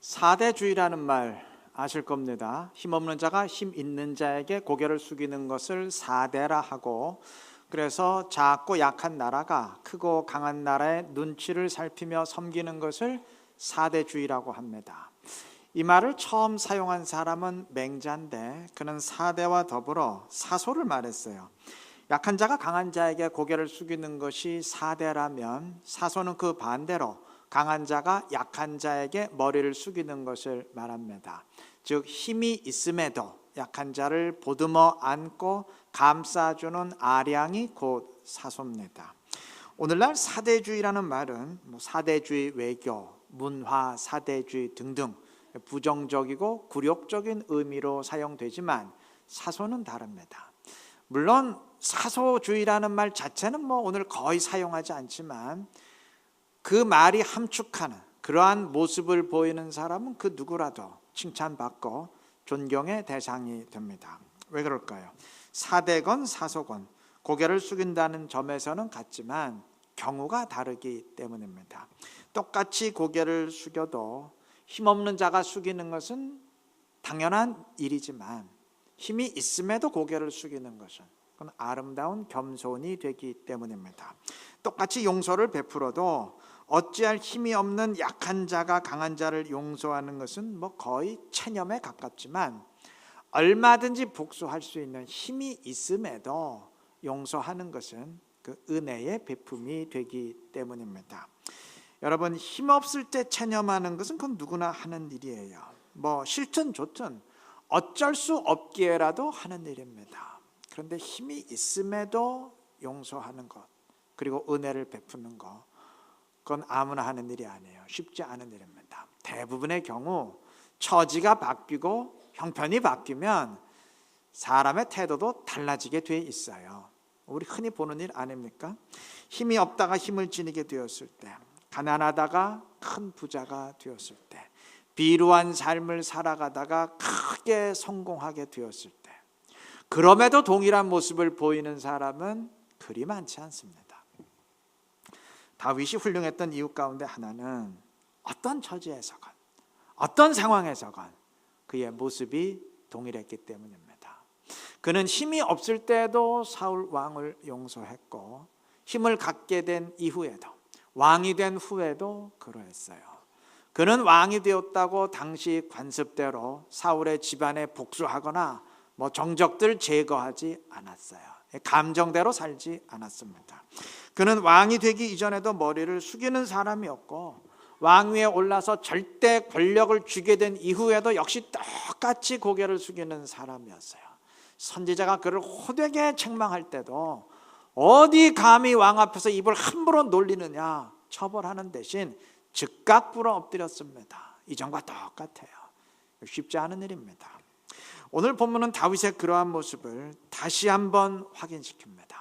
사대주의라는 말 아실 겁니다. 힘없는 자가 힘 있는 자에게 고개를 숙이는 것을 사대라 하고, 그래서 작고 약한 나라가 크고 강한 나라의 눈치를 살피며 섬기는 것을 사대주의라고 합니다. 이 말을 처음 사용한 사람은 맹자인데, 그는 사대와 더불어 사소를 말했어요. 약한 자가 강한 자에게 고개를 숙이는 것이 사대라면, 사소는 그 반대로 강한 자가 약한 자에게 머리를 숙이는 것을 말합니다. 즉, 힘이 있음에도 약한 자를 보듬어 안고 감싸주는 아량이 곧 사소입니다. 오늘날 사대주의라는 말은 사대주의 외교, 문화, 사대주의 등등 부정적이고 굴욕적인 의미로 사용되지만, 사소는 다릅니다. 물론 사소주의라는 말 자체는 오늘 거의 사용하지 않지만, 그 말이 함축하는 그러한 모습을 보이는 사람은 그 누구라도 칭찬받고 존경의 대상이 됩니다. 왜 그럴까요? 사대건 사소건 고개를 숙인다는 점에서는 같지만 경우가 다르기 때문입니다. 똑같이 고개를 숙여도 힘없는 자가 숙이는 것은 당연한 일이지만, 힘이 있음에도 고개를 숙이는 것은 그건 아름다운 겸손이 되기 때문입니다. 똑같이 용서를 베풀어도 어찌할 힘이 없는 약한 자가 강한 자를 용서하는 것은 거의 체념에 가깝지만, 얼마든지 복수할 수 있는 힘이 있음에도 용서하는 것은 그 은혜의 베품이 되기 때문입니다. 여러분, 힘없을 때 체념하는 것은 그건 누구나 하는 일이에요. 싫든 좋든 어쩔 수 없기에라도 하는 일입니다. 그런데 힘이 있음에도 용서하는 것, 그리고 은혜를 베푸는 것, 그건 아무나 하는 일이 아니에요. 쉽지 않은 일입니다. 대부분의 경우 처지가 바뀌고 형편이 바뀌면 사람의 태도도 달라지게 돼 있어요. 우리 흔히 보는 일 아닙니까? 힘이 없다가 힘을 지니게 되었을 때, 가난하다가 큰 부자가 되었을 때, 비루한 삶을 살아가다가 크게 성공하게 되었을 때, 그럼에도 동일한 모습을 보이는 사람은 그리 많지 않습니다. 다윗이 훌륭했던 이유 가운데 하나는 어떤 처지에서건 어떤 상황에서건 그의 모습이 동일했기 때문입니다. 그는 힘이 없을 때도 사울 왕을 용서했고, 힘을 갖게 된 이후에도, 왕이 된 후에도 그러했어요. 그는 왕이 되었다고 당시 관습대로 사울의 집안에 복수하거나 정적들 제거하지 않았어요. 감정대로 살지 않았습니다. 그는 왕이 되기 이전에도 머리를 숙이는 사람이었고, 왕위에 올라서 절대 권력을 쥐게 된 이후에도 역시 똑같이 고개를 숙이는 사람이었어요. 선지자가 그를 호되게 책망할 때도 어디 감히 왕 앞에서 입을 함부로 놀리느냐 처벌하는 대신 즉각 꿇어 엎드렸습니다. 이전과 똑같아요. 쉽지 않은 일입니다. 오늘 본문은 다윗의 그러한 모습을 다시 한번 확인시킵니다.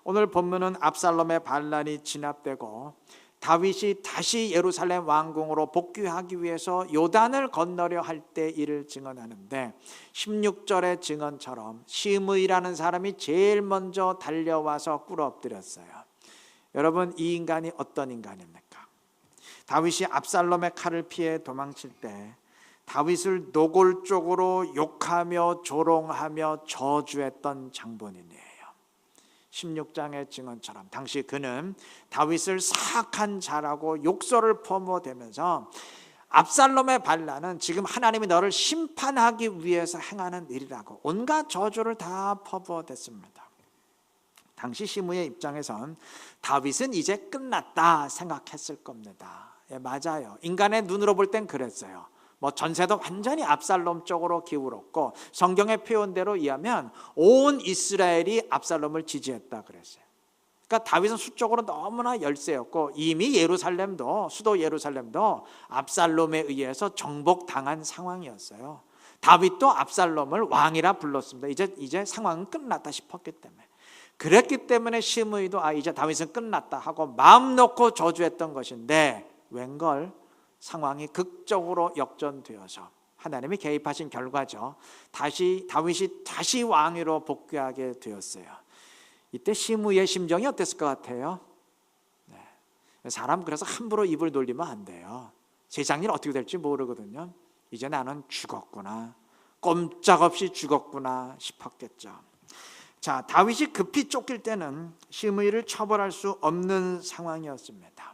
오늘 본문은 압살롬의 반란이 진압되고 다윗이 다시 예루살렘 왕궁으로 복귀하기 위해서 요단을 건너려 할 때 일을 증언하는데, 16절의 증언처럼 시므이라는 사람이 제일 먼저 달려와서 꿇어 엎드렸어요. 여러분, 이 인간이 어떤 인간입니까? 다윗이 압살롬의 칼을 피해 도망칠 때 다윗을 노골적으로 욕하며 조롱하며 저주했던 장본인이에요. 16장의 증언처럼 당시 그는 다윗을 사악한 자라고 욕설을 퍼부어대면서, 압살롬의 반란은 지금 하나님이 너를 심판하기 위해서 행하는 일이라고 온갖 저주를 다 퍼부어댔습니다. 당시 시므의 입장에선 다윗은 이제 끝났다 생각했을 겁니다. 맞아요. 인간의 눈으로 볼 땐 그랬어요. 전세도 완전히 압살롬 쪽으로 기울었고, 성경의 표현대로 의하면 온 이스라엘이 압살롬을 지지했다 그랬어요. 그러니까 다윗은 수적으로 너무나 열세였고, 이미 예루살렘도, 수도 예루살렘도 압살롬에 의해서 정복당한 상황이었어요. 다윗도 압살롬을 왕이라 불렀습니다. 이제 상황은 끝났다 싶었기 때문에. 그랬기 때문에 시므이도 이제 다윗은 끝났다 하고 마음 놓고 저주했던 것인데, 웬걸 상황이 극적으로 역전되어서 하나님이 개입하신 결과죠. 다윗이 다시 왕위로 복귀하게 되었어요. 이때 시므이의 심정이 어땠을 것 같아요? 사람 그래서 함부로 입을 놀리면 안 돼요. 세상 일 어떻게 될지 모르거든요. 이제 나는 죽었구나, 꼼짝없이 죽었구나 싶었겠죠. 자, 다윗이 급히 쫓길 때는 시므이를 처벌할 수 없는 상황이었습니다.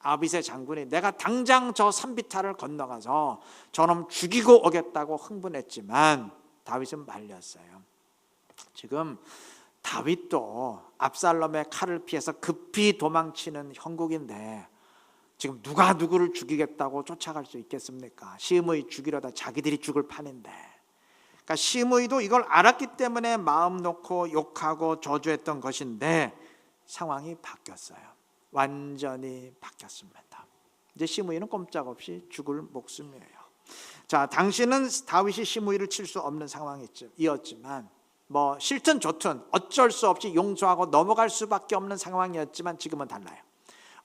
아빗의 장군이 내가 당장 저 산비탈을 건너가서 저놈 죽이고 오겠다고 흥분했지만 다윗은 말렸어요. 지금 다윗도 압살롬의 칼을 피해서 급히 도망치는 형국인데 지금 누가 누구를 죽이겠다고 쫓아갈 수 있겠습니까? 시므이 죽이려다 자기들이 죽을 판인데. 그러니까 시므이도 이걸 알았기 때문에 마음 놓고 욕하고 저주했던 것인데 상황이 바뀌었어요. 완전히 바뀌었습니다. 이제 시므이는 꼼짝없이 죽을 목숨이에요. 자, 당시는 다윗이 시므이를 칠 수 없는 상황이었지만 뭐 싫든 좋든 어쩔 수 없이 용서하고 넘어갈 수밖에 없는 상황이었지만 지금은 달라요.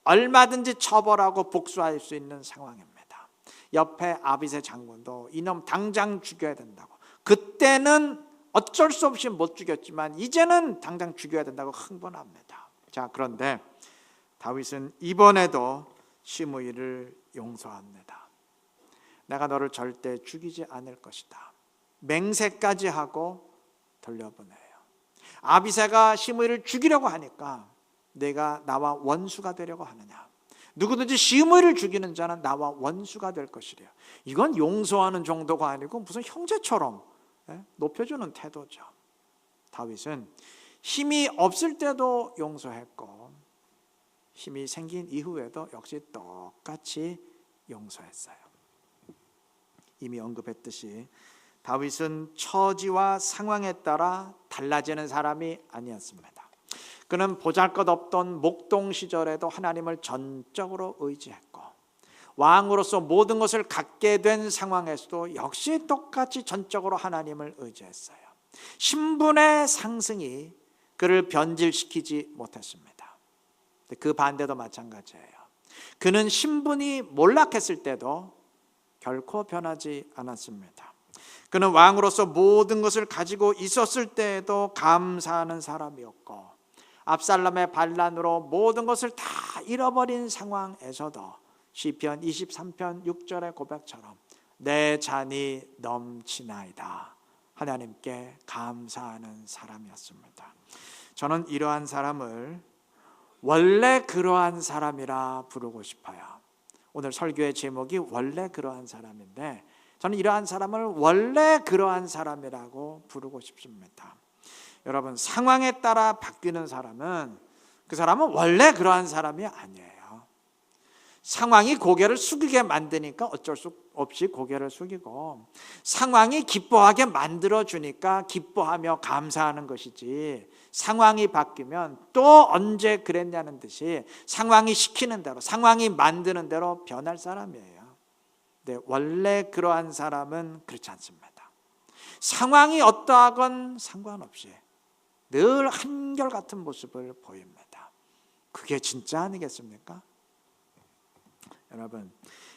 얼마든지 처벌하고 복수할 수 있는 상황입니다. 옆에 아빗의 장군도 이놈 당장 죽여야 된다고, 그때는 어쩔 수 없이 못 죽였지만 이제는 당장 죽여야 된다고 흥분합니다. 자, 그런데 다윗은 이번에도 시므이를 용서합니다. 내가 너를 절대 죽이지 않을 것이다. 맹세까지 하고 돌려보내요. 아비새가 시므이를 죽이려고 하니까 내가 나와 원수가 되려고 하느냐, 누구든지 시므이를 죽이는 자는 나와 원수가 될 것이래요. 이건 용서하는 정도가 아니고 무슨 형제처럼 높여주는 태도죠. 다윗은 힘이 없을 때도 용서했고 힘이 생긴 이후에도 역시 똑같이 용서했어요. 이미 언급했듯이 다윗은 처지와 상황에 따라 달라지는 사람이 아니었습니다. 그는 보잘것없던 목동 시절에도 하나님을 전적으로 의지했고 왕으로서 모든 것을 갖게 된 상황에서도 역시 똑같이 전적으로 하나님을 의지했어요. 신분의 상승이 그를 변질시키지 못했습니다. 그 반대도 마찬가지예요. 그는 신분이 몰락했을 때도 결코 변하지 않았습니다. 그는 왕으로서 모든 것을 가지고 있었을 때에도 감사하는 사람이었고 압살롬의 반란으로 모든 것을 다 잃어버린 상황에서도 시편 23편 6절의 고백처럼 내 잔이 넘치나이다 하나님께 감사하는 사람이었습니다. 저는 이러한 사람을 원래 그러한 사람이라 부르고 싶어요. 오늘 설교의 제목이 원래 그러한 사람인데 저는 이러한 사람을 원래 그러한 사람이라고 부르고 싶습니다. 여러분, 상황에 따라 바뀌는 사람은 그 사람은 원래 그러한 사람이 아니에요. 상황이 고개를 숙이게 만드니까 어쩔 수 없이 고개를 숙이고 상황이 기뻐하게 만들어주니까 기뻐하며 감사하는 것이지, 상황이 바뀌면 또 언제 그랬냐는 듯이 상황이 시키는 대로 상황이 만드는 대로 변할 사람이에요. 근데 원래 그러한 사람은 그렇지 않습니다. 상황이 어떠하건 상관없이 늘 한결같은 모습을 보입니다. 그게 진짜 아니겠습니까? 여러분,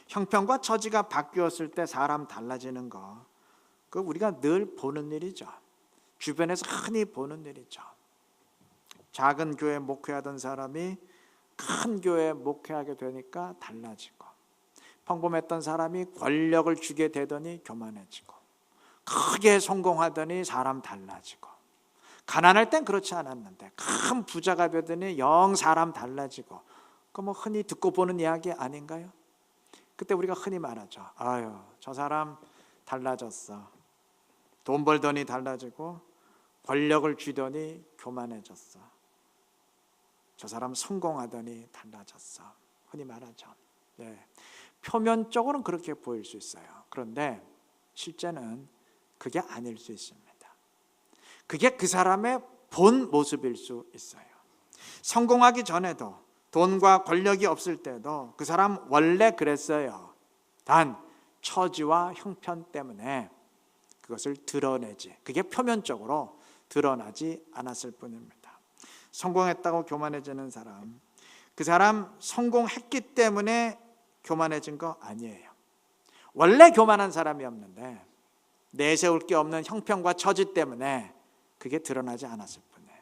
형편과 처지가 바뀌었을 때 사람 달라지는 거, 그 우리가 늘 보는 일이죠. 주변에서 흔히 보는 일이죠. 작은 교회 목회하던 사람이 큰 교회 목회하게 되니까 달라지고, 평범했던 사람이 권력을 주게 되더니 교만해지고, 크게 성공하더니 사람 달라지고, 가난할 땐 그렇지 않았는데 큰 부자가 되더니 영 사람 달라지고, 그 뭐 흔히 듣고 보는 이야기 아닌가요? 그때 우리가 흔히 말하죠. 아유, 저 사람 달라졌어. 돈 벌더니 달라지고 권력을 쥐더니 교만해졌어. 저 사람 성공하더니 달라졌어. 흔히 말하죠. 네. 표면적으로는 그렇게 보일 수 있어요. 그런데 실제는 그게 아닐 수 있습니다. 그게 그 사람의 본 모습일 수 있어요. 성공하기 전에도 돈과 권력이 없을 때도 그 사람 원래 그랬어요. 단 처지와 형편 때문에 그것을 드러내지, 그게 표면적으로 드러나지 않았을 뿐입니다. 성공했다고 교만해지는 사람, 그 사람 성공했기 때문에 교만해진 거 아니에요. 원래 교만한 사람이었는데 내세울 게 없는 형편과 처지 때문에 그게 드러나지 않았을 뿐이에요.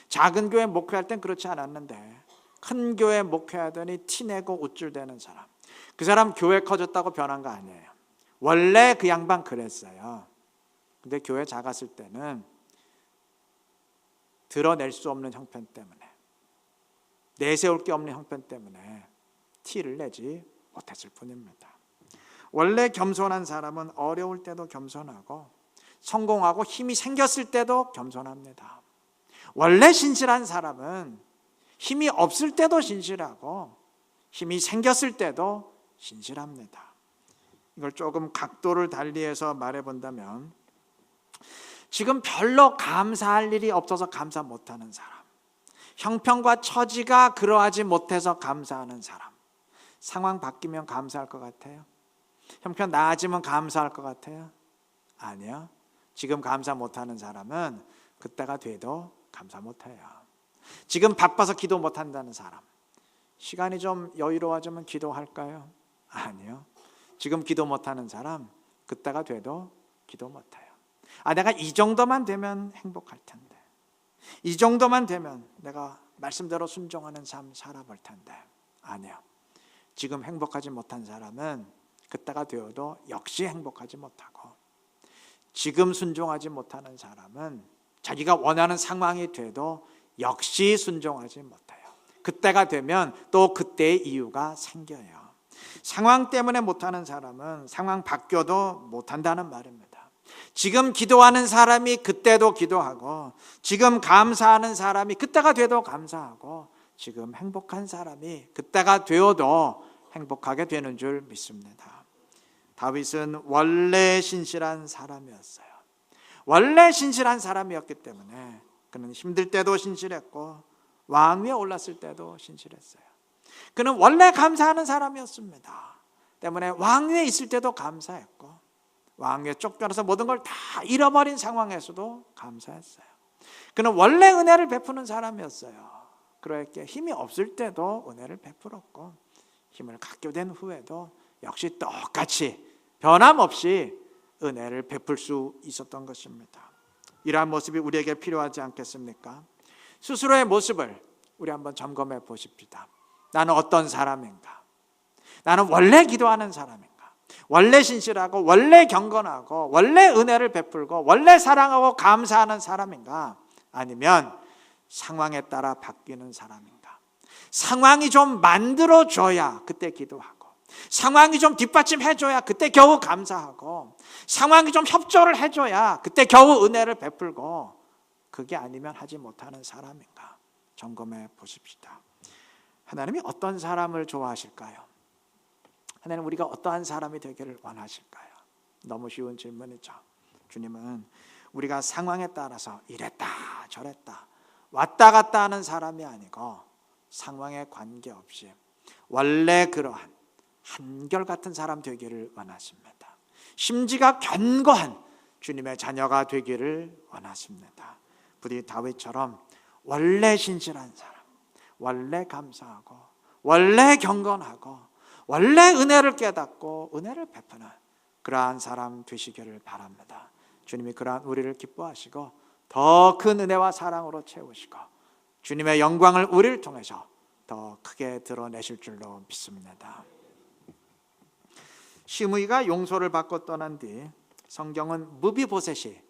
작은 교회 목회할 땐 그렇지 않았는데 큰 교회 목회하더니 티내고 우쭐대는 사람, 그 사람 교회 커졌다고 변한 거 아니에요. 원래 그 양반 그랬어요. 근데 교회 작았을 때는 드러낼 수 없는 형편 때문에, 내세울 게 없는 형편 때문에 티를 내지 못했을 뿐입니다. 원래 겸손한 사람은 어려울 때도 겸손하고 성공하고 힘이 생겼을 때도 겸손합니다. 원래 신실한 사람은 힘이 없을 때도 신실하고 힘이 생겼을 때도 신실합니다. 이걸 조금 각도를 달리해서 말해본다면, 지금 별로 감사할 일이 없어서 감사 못하는 사람, 형편과 처지가 그러하지 못해서 감사하는 사람, 상황 바뀌면 감사할 것 같아요? 형편 나아지면 감사할 것 같아요? 아니요. 지금 감사 못하는 사람은 그때가 돼도 감사 못해요. 지금 바빠서 기도 못한다는 사람, 시간이 좀 여유로워지면 기도할까요? 아니요. 지금 기도 못하는 사람, 그때가 돼도 기도 못해요. 내가 이 정도만 되면 행복할 텐데, 이 정도만 되면 내가 말씀대로 순종하는 삶 살아볼 텐데. 아니요. 지금 행복하지 못한 사람은 그때가 되어도 역시 행복하지 못하고, 지금 순종하지 못하는 사람은 자기가 원하는 상황이 돼도 역시 순종하지 못해요. 그때가 되면 또 그때의 이유가 생겨요. 상황 때문에 못하는 사람은 상황 바뀌어도 못한다는 말입니다. 지금 기도하는 사람이 그때도 기도하고, 지금 감사하는 사람이 그때가 돼도 감사하고, 지금 행복한 사람이 그때가 되어도 행복하게 되는 줄 믿습니다. 다윗은 원래 신실한 사람이었어요. 원래 신실한 사람이었기 때문에 그는 힘들 때도 신실했고 왕위에 올랐을 때도 신실했어요. 그는 원래 감사하는 사람이었습니다. 때문에 왕위에 있을 때도 감사했고, 왕위에 쫓겨나서 모든 걸 다 잃어버린 상황에서도 감사했어요. 그는 원래 은혜를 베푸는 사람이었어요. 그렇게 힘이 없을 때도 은혜를 베풀었고, 힘을 갖게 된 후에도 역시 똑같이 변함없이 은혜를 베풀 수 있었던 것입니다. 이러한 모습이 우리에게 필요하지 않겠습니까? 스스로의 모습을 우리 한번 점검해 보십시다. 나는 어떤 사람인가? 나는 원래 기도하는 사람인가? 원래 신실하고 원래 경건하고 원래 은혜를 베풀고 원래 사랑하고 감사하는 사람인가? 아니면 상황에 따라 바뀌는 사람인가? 상황이 좀 만들어줘야 그때 기도하고, 상황이 좀 뒷받침해줘야 그때 겨우 감사하고, 상황이 좀 협조를 해줘야 그때 겨우 은혜를 베풀고, 그게 아니면 하지 못하는 사람인가? 점검해 보십시다. 하나님이 어떤 사람을 좋아하실까요? 하나님 우리가 어떠한 사람이 되기를 원하실까요? 너무 쉬운 질문이죠. 주님은 우리가 상황에 따라서 이랬다 저랬다 왔다 갔다 하는 사람이 아니고, 상황에 관계없이 원래 그러한 한결같은 사람 되기를 원하십니다. 심지가 견고한 주님의 자녀가 되기를 원하십니다. 부디 다윗처럼 원래 신실한 사람, 원래 감사하고 원래 경건하고 원래 은혜를 깨닫고 은혜를 베푸는 그러한 사람 되시기를 바랍니다. 주님이 그러한 우리를 기뻐하시고 더 큰 은혜와 사랑으로 채우시고 주님의 영광을 우리를 통해서 더 크게 드러내실 줄로 믿습니다. 시므이가 용서를 받고 떠난 뒤 성경은 무비보셋이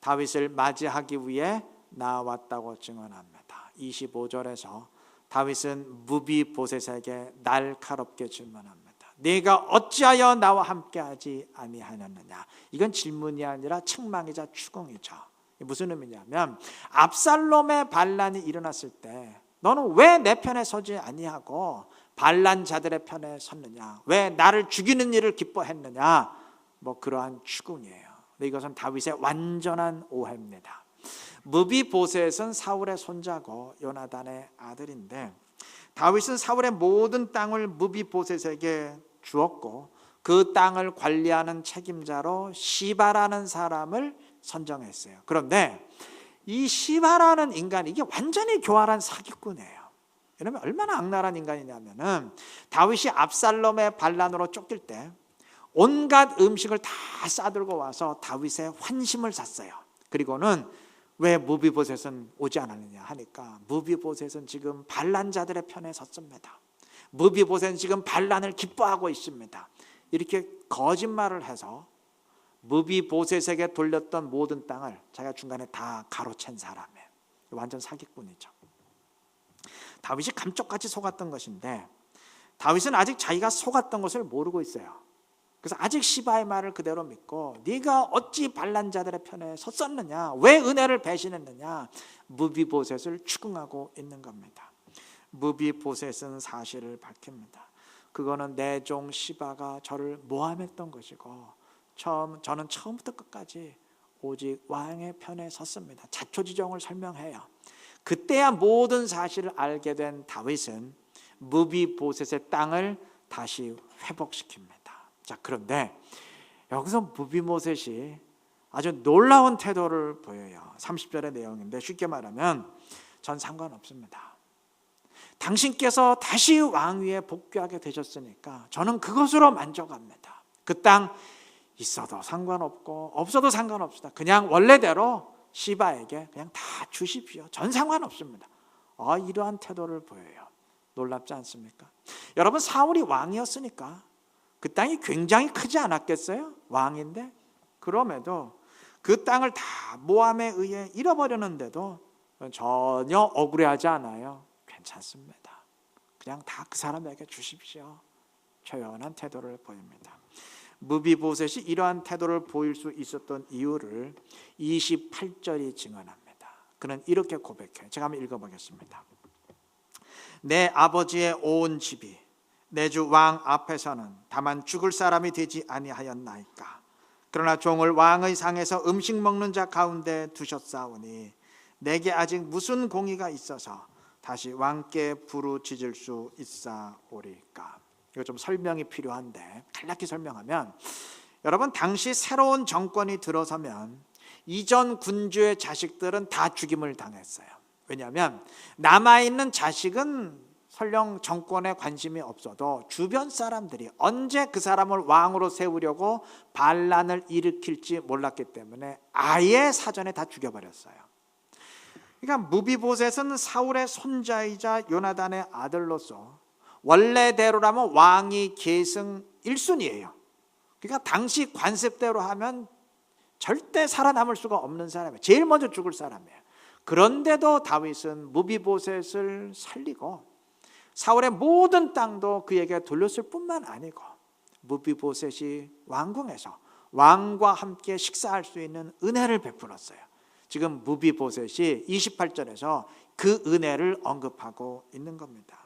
다윗을 맞이하기 위해 나왔다고 증언합니다. 25절에서 다윗은 무비보셋에게 날카롭게 질문합니다. 네가 어찌하여 나와 함께하지 아니하였느냐? 이건 질문이 아니라 책망이자 추궁이죠. 무슨 의미냐면, 압살롬의 반란이 일어났을 때 너는 왜 내 편에 서지 아니하고 반란자들의 편에 섰느냐? 왜 나를 죽이는 일을 기뻐했느냐? 그러한 추궁이에요. 근데 이것은 다윗의 완전한 오해입니다. 무비보셋은 사울의 손자고 요나단의 아들인데, 다윗은 사울의 모든 땅을 무비보셋에게 주었고 그 땅을 관리하는 책임자로 시바라는 사람을 선정했어요. 그런데 이 시바라는 인간이 이게 완전히 교활한 사기꾼이에요. 여러분 얼마나 악랄한 인간이냐면은, 다윗이 압살롬의 반란으로 쫓길 때 온갖 음식을 다 싸들고 와서 다윗의 환심을 샀어요. 그리고는 왜 무비보셋은 오지 않았느냐 하니까, 무비보셋은 지금 반란자들의 편에 섰습니다. 무비보셋은 지금 반란을 기뻐하고 있습니다. 이렇게 거짓말을 해서 무비보셋에게 돌렸던 모든 땅을 자기가 중간에 다 가로챈 사람이에요. 완전 사기꾼이죠. 다윗이 감쪽같이 속았던 것인데 다윗은 아직 자기가 속았던 것을 모르고 있어요. 그래서 아직 시바의 말을 그대로 믿고 네가 어찌 반란자들의 편에 섰었느냐, 왜 은혜를 배신했느냐, 무비보셋을 추궁하고 있는 겁니다. 무비보셋은 사실을 밝힙니다. 그거는 내 종 시바가 저를 모함했던 것이고 저는 처음부터 끝까지 오직 왕의 편에 섰습니다. 자초지종을 설명해요. 그때야 모든 사실을 알게 된 다윗은 무비보셋의 땅을 다시 회복시킵니다. 자, 그런데 여기서 무비보셋이 아주 놀라운 태도를 보여요. 30절의 내용인데 쉽게 말하면 전 상관없습니다. 당신께서 다시 왕위에 복귀하게 되셨으니까 저는 그것으로 만족합니다. 그 땅 있어도 상관없고 없어도 상관없습니다. 그냥 원래대로 시바에게 그냥 다 주십시오. 전 상관없습니다. 이러한 태도를 보여요. 놀랍지 않습니까? 여러분, 사울이 왕이었으니까 그 땅이 굉장히 크지 않았겠어요? 왕인데 그럼에도 그 땅을 다 모함에 의해 잃어버렸는데도 전혀 억울해하지 않아요. 괜찮습니다. 그냥 다 그 사람에게 주십시오. 초연한 태도를 보입니다. 무비보셋이 이러한 태도를 보일 수 있었던 이유를 28절이 증언합니다. 그는 이렇게 고백해요. 제가 한번 읽어보겠습니다. 내 아버지의 온 집이 내 주 왕 앞에서는 다만 죽을 사람이 되지 아니하였나이까. 그러나 종을 왕의 상에서 음식 먹는 자 가운데 두셨사오니 내게 아직 무슨 공의가 있어서 다시 왕께 부르짖을 수 있사오리까. 이거 좀 설명이 필요한데 간략히 설명하면, 여러분, 당시 새로운 정권이 들어서면 이전 군주의 자식들은 다 죽임을 당했어요. 왜냐하면 남아있는 자식은 설령 정권에 관심이 없어도 주변 사람들이 언제 그 사람을 왕으로 세우려고 반란을 일으킬지 몰랐기 때문에 아예 사전에 다 죽여버렸어요. 그러니까 무비보셋은 사울의 손자이자 요나단의 아들로서 원래대로라면 왕위 계승 1순위예요. 그러니까 당시 관습대로 하면 절대 살아남을 수가 없는 사람이에요. 제일 먼저 죽을 사람이에요. 그런데도 다윗은 무비보셋을 살리고 사울의 모든 땅도 그에게 돌렸을 뿐만 아니고 무비보셋이 왕궁에서 왕과 함께 식사할 수 있는 은혜를 베풀었어요. 지금 무비보셋이 28절에서 그 은혜를 언급하고 있는 겁니다.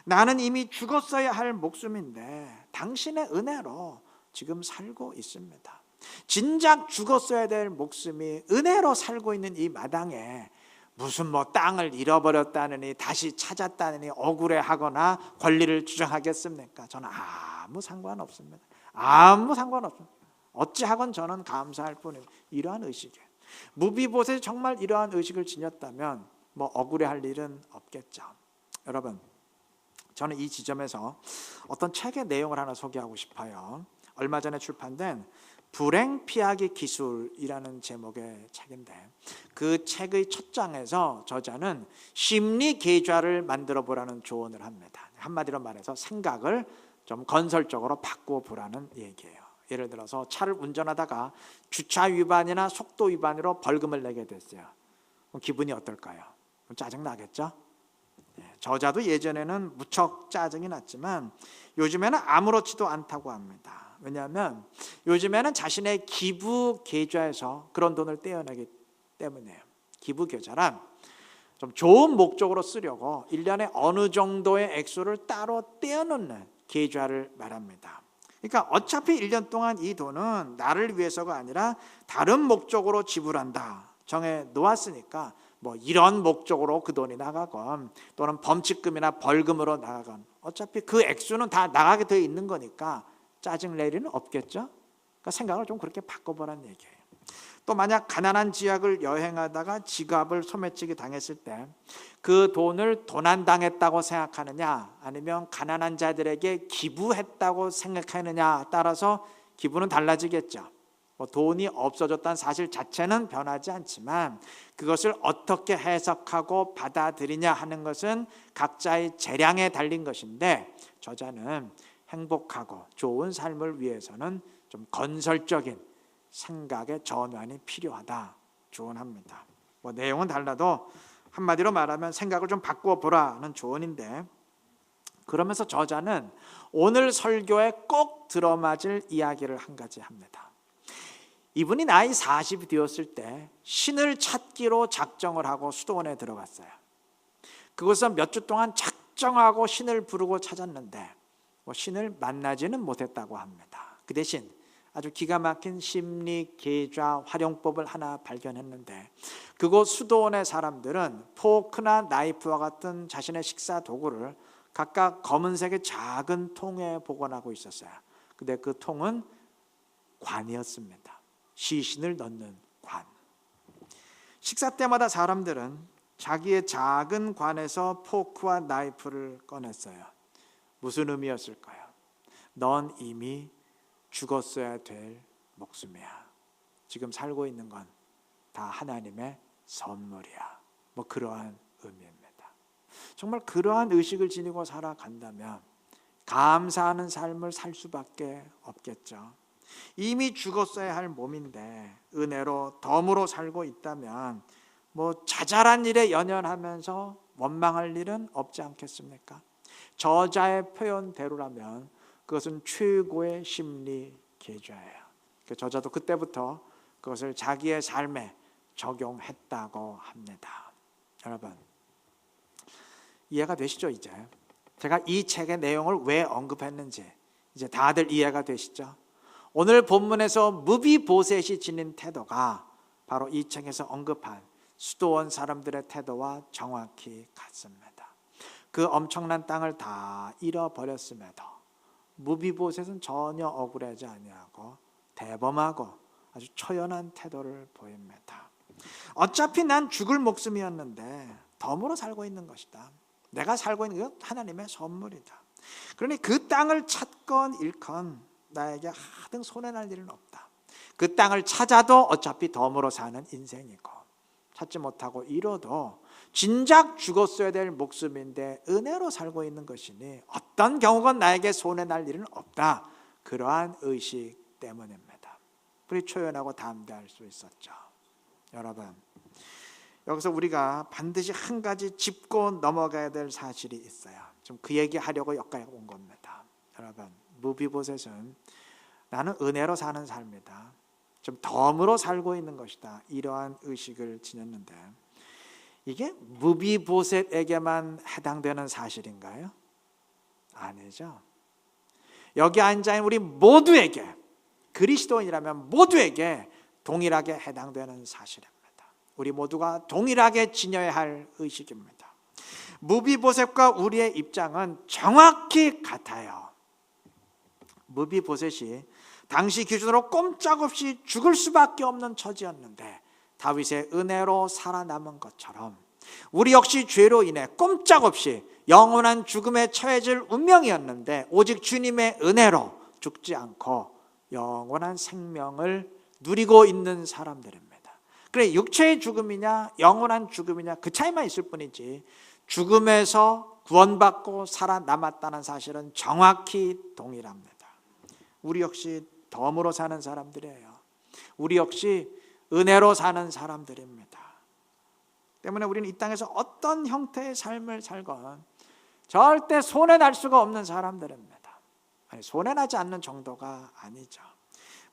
나는 이미 죽었어야 할 목숨인데 당신의 은혜로 지금 살고 있습니다. 진작 죽었어야 될 목숨이 은혜로 살고 있는 이 마당에 무슨 땅을 잃어버렸다느니 다시 찾았다느니 억울해하거나 권리를 주장하겠습니까? 저는 아무 상관없습니다. 아무 상관없습니다. 어찌하건 저는 감사할 뿐입니다. 이러한 의식이에요. 무비보셋이 정말 이러한 의식을 지녔다면 억울해할 일은 없겠죠. 여러분, 저는 이 지점에서 어떤 책의 내용을 하나 소개하고 싶어요. 얼마 전에 출판된 불행 피하기 기술이라는 제목의 책인데, 그 책의 첫 장에서 저자는 심리 계좌를 만들어 보라는 조언을 합니다. 한마디로 말해서 생각을 좀 건설적으로 바꾸어 보라는 얘기예요. 예를 들어서 차를 운전하다가 주차 위반이나 속도 위반으로 벌금을 내게 됐어요. 그럼 기분이 어떨까요? 짜증 나겠죠? 저자도 예전에는 무척 짜증이 났지만 요즘에는 아무렇지도 않다고 합니다. 왜냐하면 요즘에는 자신의 기부 계좌에서 그런 돈을 떼어내기 때문이에요. 기부 계좌란 좀 좋은 목적으로 쓰려고 1년에 어느 정도의 액수를 따로 떼어놓는 계좌를 말합니다. 그러니까 어차피 1년 동안 이 돈은 나를 위해서가 아니라 다른 목적으로 지불한다 정해 놓았으니까 이런 목적으로 그 돈이 나가건 또는 범칙금이나 벌금으로 나가건 어차피 그 액수는 다 나가게 되어 있는 거니까 짜증 낼 일은 없겠죠. 그러니까 생각을 좀 그렇게 바꿔보라는 얘기예요. 또 만약 가난한 지역을 여행하다가 지갑을 소매치기 당했을 때 그 돈을 도난당했다고 생각하느냐 아니면 가난한 자들에게 기부했다고 생각하느냐 따라서 기분은 달라지겠죠. 돈이 없어졌다는 사실 자체는 변하지 않지만 그것을 어떻게 해석하고 받아들이냐 하는 것은 각자의 재량에 달린 것인데, 저자는 행복하고 좋은 삶을 위해서는 좀 건설적인 생각의 전환이 필요하다 조언합니다. 내용은 달라도 한마디로 말하면 생각을 좀 바꾸어 보라는 조언인데, 그러면서 저자는 오늘 설교에 꼭 들어맞을 이야기를 한 가지 합니다. 이분이 나이 40이 되었을 때 신을 찾기로 작정을 하고 수도원에 들어갔어요. 그곳에서 몇 주 동안 작정하고 신을 부르고 찾았는데 신을 만나지는 못했다고 합니다. 그 대신 아주 기가 막힌 심리 계좌 활용법을 하나 발견했는데, 그곳 수도원의 사람들은 포크나 나이프와 같은 자신의 식사 도구를 각각 검은색의 작은 통에 보관하고 있었어요. 근데 그 통은 관이었습니다. 시신을 넣는 관. 식사 때마다 사람들은 자기의 작은 관에서 포크와 나이프를 꺼냈어요. 무슨 의미였을까요? 넌 이미 죽었어야 될 목숨이야. 지금 살고 있는 건 다 하나님의 선물이야. 그러한 의미입니다. 정말 그러한 의식을 지니고 살아간다면 감사하는 삶을 살 수밖에 없겠죠. 이미 죽었어야 할 몸인데 은혜로 덤으로 살고 있다면 자잘한 일에 연연하면서 원망할 일은 없지 않겠습니까? 저자의 표현대로라면 그것은 최고의 심리 계좌예요. 저자도 그때부터 그것을 자기의 삶에 적용했다고 합니다. 여러분, 이해가 되시죠? 이제 제가 이 책의 내용을 왜 언급했는지 이제 다들 이해가 되시죠? 오늘 본문에서 무비보셋이 지닌 태도가 바로 이 책에서 언급한 수도원 사람들의 태도와 정확히 같습니다. 그 엄청난 땅을 다 잃어버렸음에도 무비보셋은 전혀 억울하지 아니하고 대범하고 아주 처연한 태도를 보입니다. 어차피 난 죽을 목숨이었는데 덤으로 살고 있는 것이다. 내가 살고 있는 건 하나님의 선물이다. 그러니 그 땅을 찾건 잃건 나에게 하등 손해날 일은 없다. 그 땅을 찾아도 어차피 덤으로 사는 인생이고, 찾지 못하고 잃어도 진작 죽었어야 될 목숨인데 은혜로 살고 있는 것이니 어떤 경우건 나에게 손해날 일은 없다. 그러한 의식 때문입니다. 우리 초연하고 담대할 수 있었죠. 여러분, 여기서 우리가 반드시 한 가지 짚고 넘어가야 될 사실이 있어요. 좀 그 얘기하려고 여기까지 온 겁니다. 여러분, 무비보셋은 나는 은혜로 사는 삶이다, 좀 덤으로 살고 있는 것이다, 이러한 의식을 지녔는데, 이게 무비보셋에게만 해당되는 사실인가요? 아니죠. 여기 앉아있는 우리 모두에게, 그리스도인이라면 모두에게 동일하게 해당되는 사실입니다. 우리 모두가 동일하게 지녀야 할 의식입니다. 무비보셋과 우리의 입장은 정확히 같아요. 무비보셋이 당시 기준으로 꼼짝없이 죽을 수밖에 없는 처지였는데 다윗의 은혜로 살아남은 것처럼 우리 역시 죄로 인해 꼼짝없이 영원한 죽음에 처해질 운명이었는데 오직 주님의 은혜로 죽지 않고 영원한 생명을 누리고 있는 사람들입니다. 그래, 육체의 죽음이냐 영원한 죽음이냐 그 차이만 있을 뿐이지 죽음에서 구원받고 살아남았다는 사실은 정확히 동일합니다. 우리 역시 덤으로 사는 사람들이에요. 우리 역시 은혜로 사는 사람들입니다. 때문에 우리는 이 땅에서 어떤 형태의 삶을 살건 절대 손해날 수가 없는 사람들입니다. 아니, 손해나지 않는 정도가 아니죠.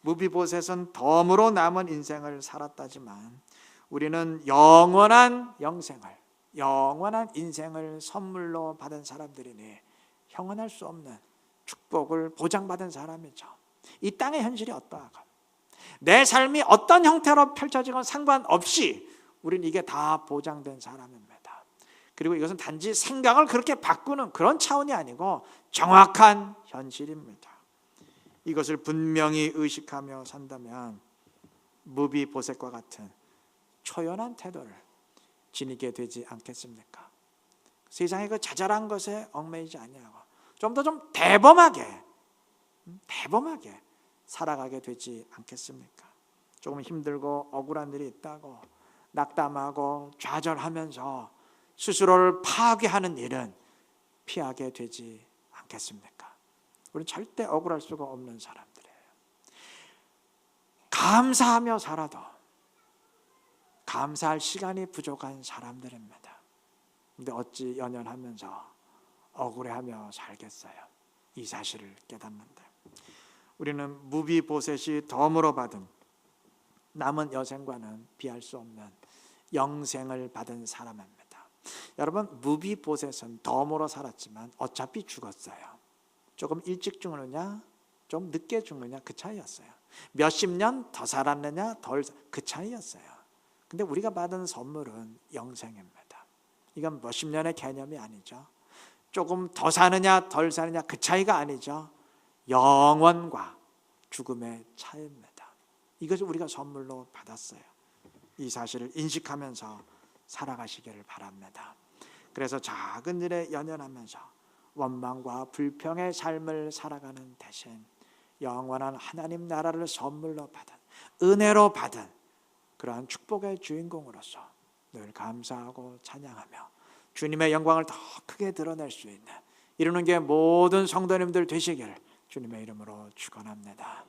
무비보셋은 덤으로 남은 인생을 살았다지만 우리는 영원한 영생을, 영원한 인생을 선물로 받은 사람들이니 형언할 수 없는 축복을 보장받은 사람이죠. 이 땅의 현실이 어떠하건 내 삶이 어떤 형태로 펼쳐지건 상관없이 우리는 이게 다 보장된 사람입니다. 그리고 이것은 단지 생각을 그렇게 바꾸는 그런 차원이 아니고 정확한 현실입니다. 이것을 분명히 의식하며 산다면 무비보셋과 같은 초연한 태도를 지니게 되지 않겠습니까? 세상의 그 자잘한 것에 얽매이지 아니하고 좀 더 대범하게 살아가게 되지 않겠습니까? 조금 힘들고 억울한 일이 있다고 낙담하고 좌절하면서 스스로를 파괴하는 일은 피하게 되지 않겠습니까? 우리는 절대 억울할 수가 없는 사람들이에요. 감사하며 살아도 감사할 시간이 부족한 사람들입니다. 근데 어찌 연연하면서 억울해하며 살겠어요? 이 사실을 깨닫는데 우리는 무비보셋이 덤으로 받은 남은 여생과는 비할 수 없는 영생을 받은 사람입니다. 여러분, 무비보셋은 덤으로 살았지만 어차피 죽었어요. 조금 일찍 죽느냐 좀 늦게 죽느냐 그 차이였어요. 몇십 년 더 살았느냐 덜 그 차이였어요. 근데 우리가 받은 선물은 영생입니다. 이건 몇십 년의 개념이 아니죠. 조금 더 사느냐 덜 사느냐 그 차이가 아니죠. 영원과 죽음의 차이입니다. 이것을 우리가 선물로 받았어요. 이 사실을 인식하면서 살아가시기를 바랍니다. 그래서 작은 일에 연연하면서 원망과 불평의 삶을 살아가는 대신 영원한 하나님 나라를 선물로 받은, 은혜로 받은 그러한 축복의 주인공으로서 늘 감사하고 찬양하며 주님의 영광을 더 크게 드러낼 수 있는 이루는 게 모든 성도님들 되시기를 주님의 이름으로 축원합니다.